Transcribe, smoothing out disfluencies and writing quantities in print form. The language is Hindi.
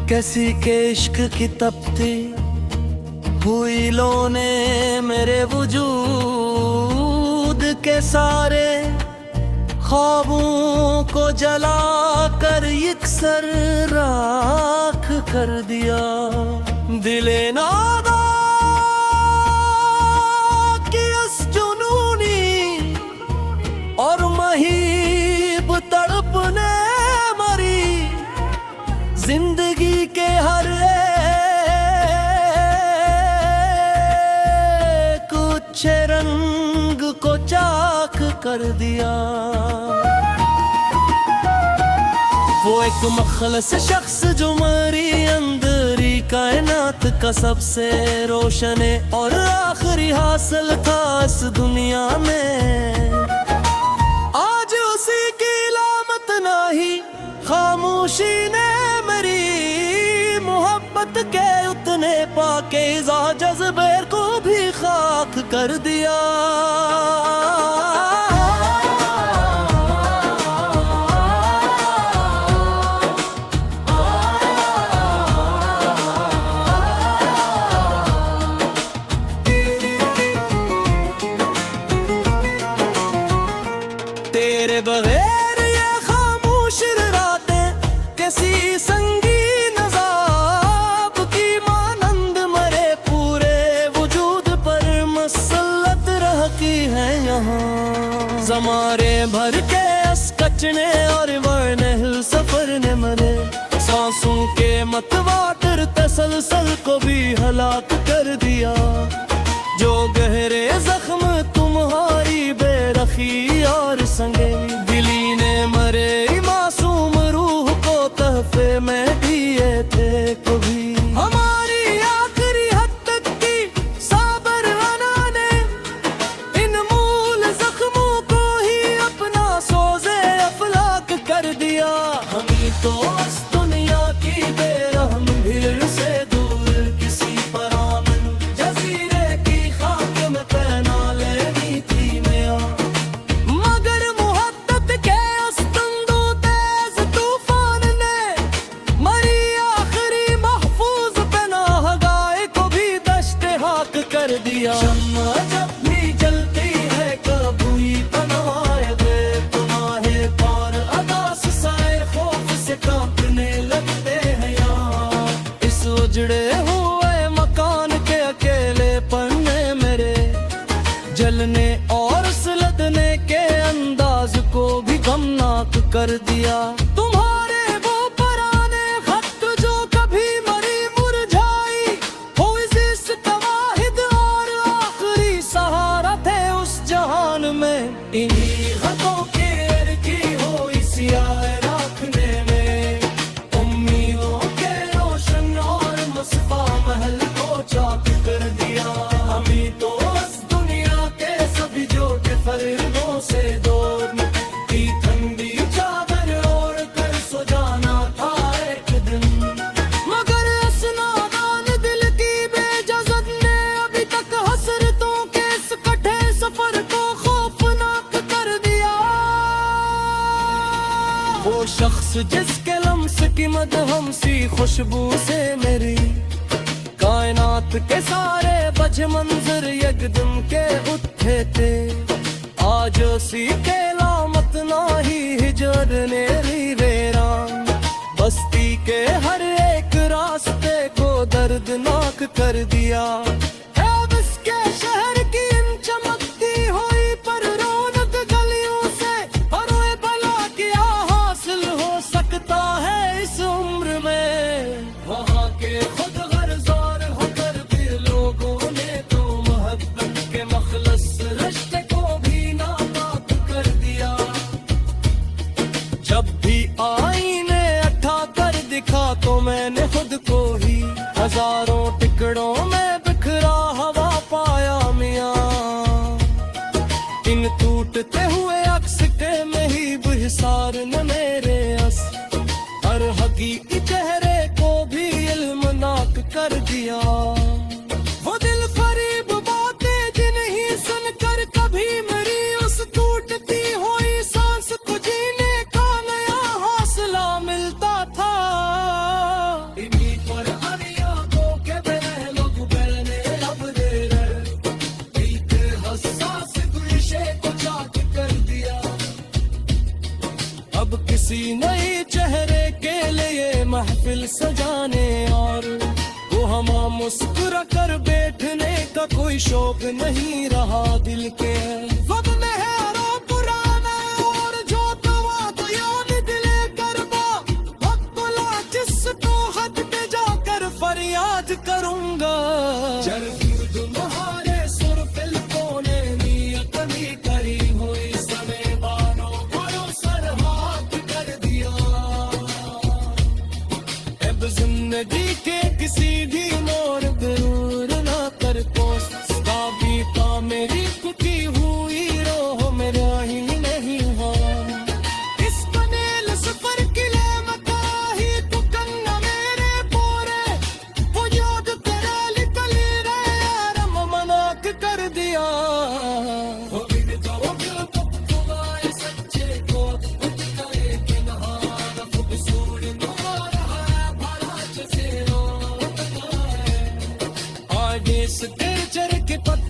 कैसी के इश्क की तपती हुई लो ने मेरे वजूद के सारे ख्वाबों को जला कर यकसर राख कर दिया। दिले नादा की उस जुनूनी और महीब तड़पने मरी जिंदगी के हर कुछ रंग को चाक कर दिया। वो एक मखलस शख्स जो मरी अंदरी कायनात का सबसे रोशन और आखिरी हासिल था इस दुनिया में। आज उसी की लामत नाही खामोशी ने मेरी मोहब्बत के उतने पाकीज़ा जज्बे को भी खाक कर दिया। तेरे बगैर ये खामोश रातें कैसी संगीन अज़ाब की मानंद मरे पूरे वजूद पर मसल्लत रहती है यहाँ। ज़मारे भर के अस्कचने और वर्नहिल सफर ने मरे सांसों के मतवाटर तसलसल को भी हलाक कर दिया। जो गहरे जख्म तुम्हारी बेरखी और संगे दिली ने मरे मासूम रूह को तहफे में दिए थे कभी। हमारी आखिरी हद तक की साबर अना ने इन मूल जख्मों को ही अपना सोजे अफलाक कर दिया। हम ही तो इस दुनिया की बेरहम भीड़ से दूर किसी परामन जजीरे की खाक में पहना लेनी थी मैं। मगर मुहद्दत के उस तंदू तेज तूफान ने मरी आखिरी महफूज पनाहगाह को भी दश्ते हाक कर दिया। शम्मा जब भी जलती है कबूई पनाह दे तुम्हारे पार अदास साए खौफ से कांपने लगते हैं यहाँ। इस उजड़े हुए मकान के अकेले पन्ने मेरे जलने और सुलगने के अंदाज को भी गमनाक कर दिया। तुम्हारे वो पुराने खत जो कभी मरी मुरझाई हुई जिस्त वाहिद और आखिरी सहारा थे उस जहान में। इन्हीं खतों के की हुई सियाह रखने में उम्मीदों के रोशन और मुस्फा महल को चाक कर दिया। हमें तो इस दुनिया के सभी जो के फरिश्तों से दूर की ठंडी चादर ओढ़ कर सो जाना था एक दिन। मगर इस नादान दिल की बेइज्जत ने अभी तक हसरतों के इस कठे सफर को खौफनाक कर दिया। वो शख्स जिसके लम्स की मदहम सी खुशबू से मेरी कायनात के सारे बज मंजर यकदम के उठे थे। आज उसी के लामत नाही हिजर ने वीरान बस्ती के हर एक रास्ते को दर्दनाक कर दिया। है अब इसके शहर की इन चमकती हुई पर रौनक गलियों से हरोए भला क्या हासिल हो सकता है इस उम्र में। वहाँ के खुद गर्जार होकर भी लोगों ने तो मोहब्बत के मखलस रिश्ते को भी नापाक कर दिया। जब भी आईने अट्ठा कर दिखा तो मैंने खुद को ही हजारों टुकड़ों में बिखरा हवा पाया मियाँ। इन टूटते हुए अक्स के महीब हिसार ने मेरे अस हर हकीकी चेहरे को भी इल्मनाक कर दिया। वो दिल फरीब बातें जिन्हीं सुनकर कभी मेरी उस टूटती हुई सांस को जीने का नया हौसला मिलता था। महफिल सजाने और वो हम मुस्कुरा कर बैठने का कोई शौक नहीं रहा दिल के वक्त में है रो पुराना और जो तवा तो याद दिले करबा वक्त बोला जिस तो हद पे जाकर फरियाद करूंगा चल तुम्हारे सुर दिल कोने नियत भी करी हुई समय बानो बड़ो सर हाथ कर दिया अब जिंदगी के किसी भी मोड़ जरूर ना कर कोसा बीता मेरी टूटी हुई रोह मेरा ही नहीं हो इस बनेल सफर के लिए मता ही तू कंगा मेरे पोरे वो याद तेरा निकली रे यार मनाक कर दिया वो भी तो वो तुम्हारे सच्चे को करे कि नहाना खूबसूरत आगे से तेरे चर के पता